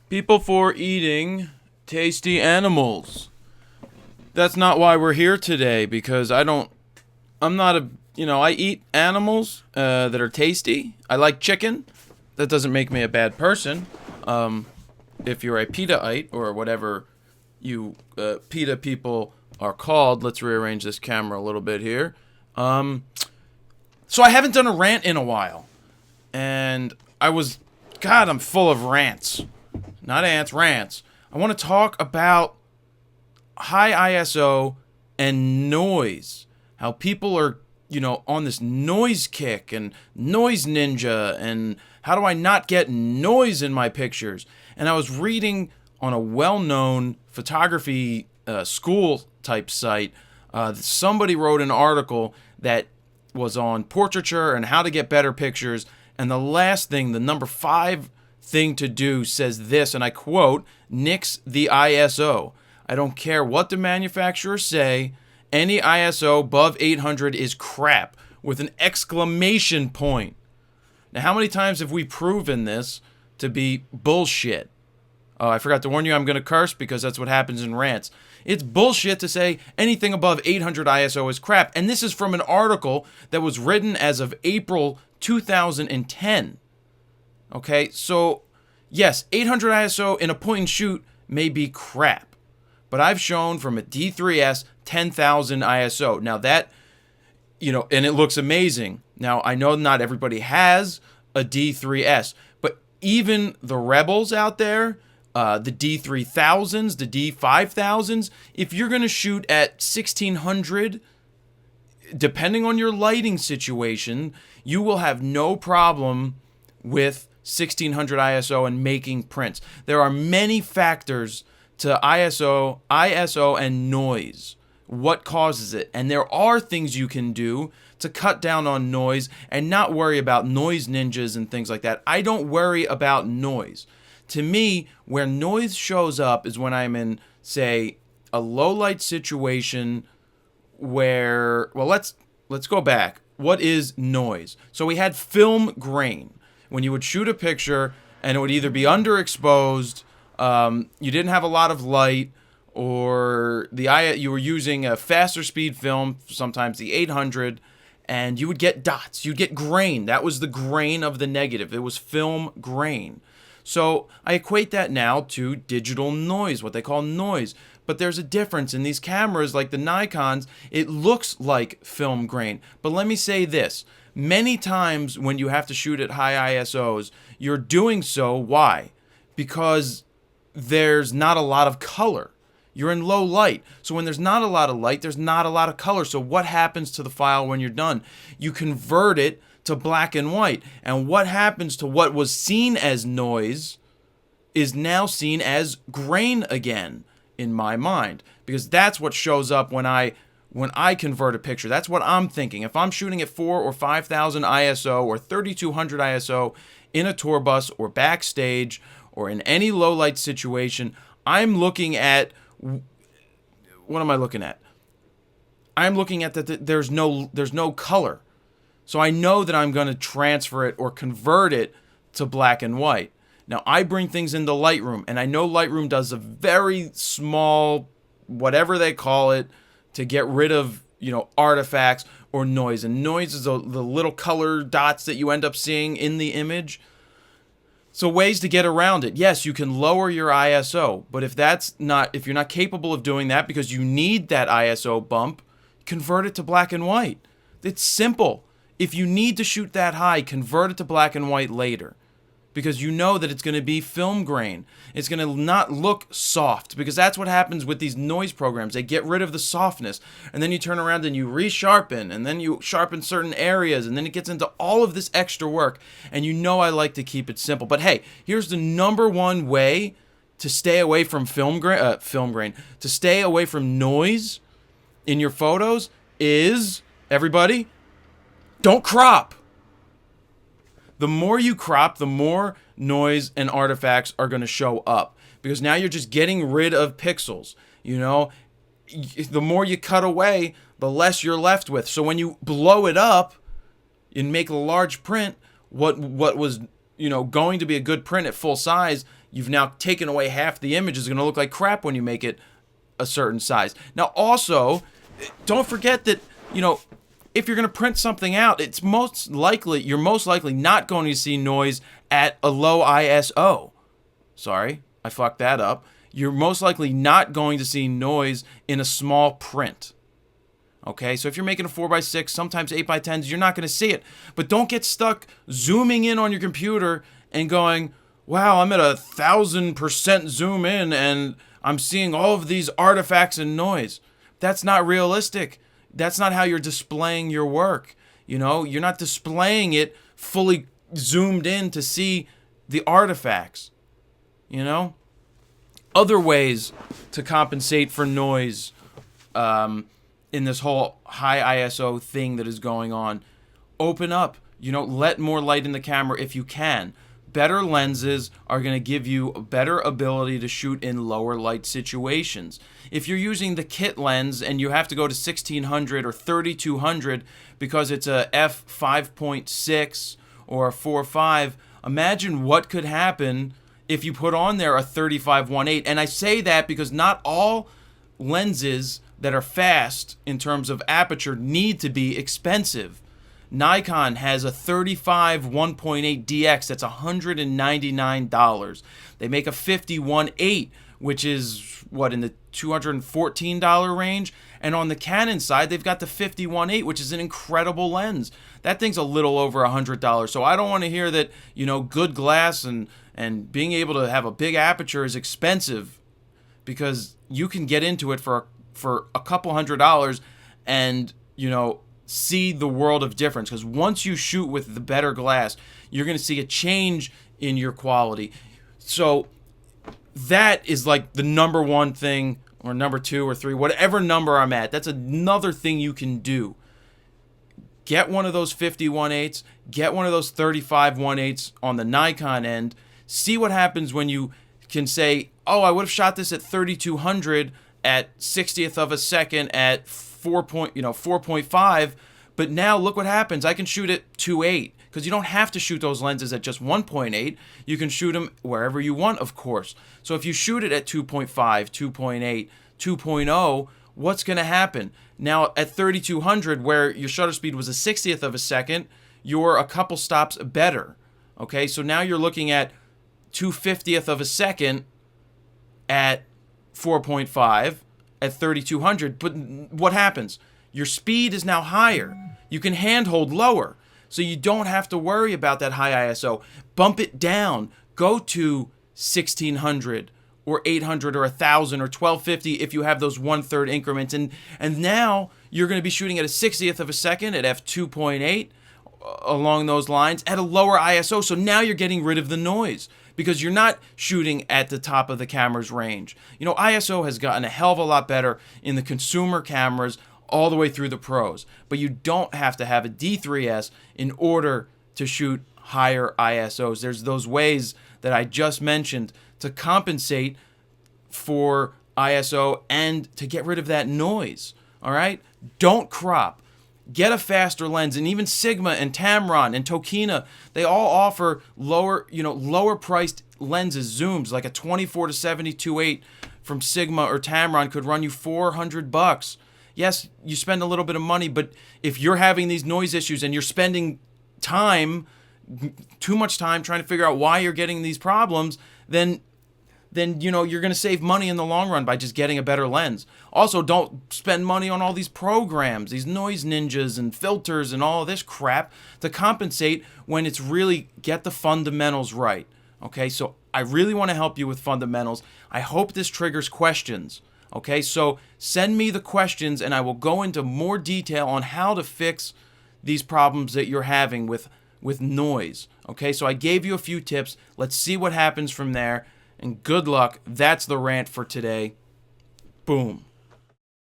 People for eating tasty animals. That's not why we're here today, because I'm not I eat animals that are tasty. I like chicken. That doesn't make me a bad person. If you're a PETA-ite, or whatever you PETA people are called. Let's rearrange this camera a little bit here. So I haven't done a rant in a while. And I'm full of rants. Not ants, rants. I want to talk about high ISO and noise. How people are, on this noise kick and noise ninja, and how do I not get noise in my pictures? And I was reading on a well-known photography school type site. Somebody wrote an article that was on portraiture and how to get better pictures. And the last thing, the number 5 thing to do, says this, and I quote, "Nix the ISO. I don't care what the manufacturers say. Any ISO above 800 is crap," with an exclamation point. Now, how many times have we proven this to be bullshit? Oh, I forgot to warn you, I'm going to curse because that's what happens in rants. It's bullshit to say anything above 800 ISO is crap. And this is from an article that was written as of April 2010. Okay, so yes, 800 ISO in a point and shoot may be crap. But I've shown from a D3S 10,000 ISO. Now that, and it looks amazing. Now, I know not everybody has a D3S, but even the rebels out there, the D3000s, the D5000s, if you're going to shoot at 1600, depending on your lighting situation, you will have no problem with 1600 ISO and making prints. There are many factors to ISO, and noise. What causes it? And there are things you can do to cut down on noise and not worry about noise ninjas and things like that. I don't worry about noise. To me, where noise shows up is when I'm in, say, a low light situation where, well, let's go back. What is noise? So we had film grain. When you would shoot a picture and it would either be underexposed, you didn't have a lot of light, or you were using a faster speed film, sometimes the 800, and you would get dots. You'd get grain. That was the grain of the negative. It was film grain. So I equate that now to digital noise, what they call noise. But there's a difference in these cameras, like the Nikons. It looks like film grain. But let me say this. Many times when you have to shoot at high ISOs, you're doing so, why? Because there's not a lot of color. You're in low light. So when there's not a lot of light, there's not a lot of color. So what happens to the file when you're done? You convert it to black and white. And what happens to what was seen as noise is now seen as grain again, in my mind. Because that's what shows up when I convert a picture. That's what I'm thinking. If I'm shooting at 4,000 or 5,000 ISO or 3,200 ISO in a tour bus or backstage or in any low light situation, I'm looking at, what am I looking at? I'm looking at that there's no color. So I know that I'm going to transfer it or convert it to black and white. Now, I bring things into Lightroom, and I know Lightroom does a very small, whatever they call it, to get rid of, artifacts or noise. And noise is the little color dots that you end up seeing in the image. So ways to get around it. Yes, you can lower your ISO, but if you're not capable of doing that because you need that ISO bump, convert it to black and white. It's simple. If you need to shoot that high, convert it to black and white later, because you know that it's going to be film grain. It's going to not look soft, because that's what happens with these noise programs. They get rid of the softness, and then you turn around and you resharpen, and then you sharpen certain areas, and then it gets into all of this extra work. And I like to keep it simple. But hey, here's the number one way to stay away from film grain, to stay away from noise in your photos is, everybody, don't crop. The more you crop, the more noise and artifacts are going to show up, because now you're just getting rid of pixels. The more you cut away, the less you're left with. So when you blow it up and make a large print, what was going to be a good print at full size you've now taken away half the image. It's going to look like crap when you make it a certain size. Now, also, don't forget that, if you're going to print something out, you're most likely not going to see noise at a low ISO. Sorry, I fucked that up. You're most likely not going to see noise in a small print. Okay, so if you're making a 4x6, sometimes 8x10s, you're not going to see it. But don't get stuck zooming in on your computer and going, wow, I'm at 1,000% zoom in and I'm seeing all of these artifacts and noise. That's not realistic. That's not how you're displaying your work. You're not displaying it fully zoomed in to see the artifacts. Other ways to compensate for noise in this whole high ISO thing that is going on. Open up, let more light in the camera if you can. Better lenses are going to give you a better ability to shoot in lower light situations. If you're using the kit lens and you have to go to 1600 or 3200 because it's a f5.6 or a 4.5, imagine what could happen if you put on there a 35-1.8. And I say that because not all lenses that are fast in terms of aperture need to be expensive. Nikon has a 35 1.8 DX that's $199. They make a 50-1.8, which is in the $214 range. And on the Canon side, they've got the 50-1.8, which is an incredible lens. That thing's a little over $100. So I don't want to hear that, good glass and being able to have a big aperture is expensive, because you can get into it for a couple $100 and, see the world of difference. Because once you shoot with the better glass, you're going to see a change in your quality. So that is like the number one thing, or number two or three, whatever number I'm at. That's another thing you can do. Get one of those 50-1.8s, get one of those 35-1.8s on the Nikon end. See what happens when you can say, oh, I would have shot this at 3200 at 60th of a second at 4.5, but now look what happens. I can shoot at 2.8, because you don't have to shoot those lenses at just 1.8. You can shoot them wherever you want, of course. So if you shoot it at 2.5, 2.8, 2.0, what's going to happen? Now at 3200, where your shutter speed was a 60th of a second, you're a couple stops better. Okay, so now you're looking at 2/50th of a second at 4.5 at 3200. But what happens? Your speed is now higher. You can handhold lower, so you don't have to worry about that high ISO. Bump it down. Go to 1600 or 800 or 1000 or 1250 if you have those 1/3 increments. And now you're going to be shooting at a 60th of a second at f2.8 along those lines at a lower ISO. So now you're getting rid of the noise, because you're not shooting at the top of the camera's range. ISO has gotten a hell of a lot better in the consumer cameras all the way through the pros. But you don't have to have a D3S in order to shoot higher ISOs. There's those ways that I just mentioned to compensate for ISO and to get rid of that noise. All right? Don't crop. Get a faster lens. And even Sigma and Tamron and Tokina, they all offer lower priced lenses, zooms, like a 24 to 72.8 from Sigma or Tamron could run you $400. Yes, you spend a little bit of money, but if you're having these noise issues and you're spending too much time trying to figure out why you're getting these problems, then you're going to save money in the long run by just getting a better lens. Also, don't spend money on all these programs, these noise ninjas and filters and all of this crap to compensate when it's really get the fundamentals right. Okay, so I really want to help you with fundamentals. I hope this triggers questions. Okay, so send me the questions and I will go into more detail on how to fix these problems that you're having with noise. Okay, so I gave you a few tips. Let's see what happens from there. And good luck. That's the rant for today. Boom.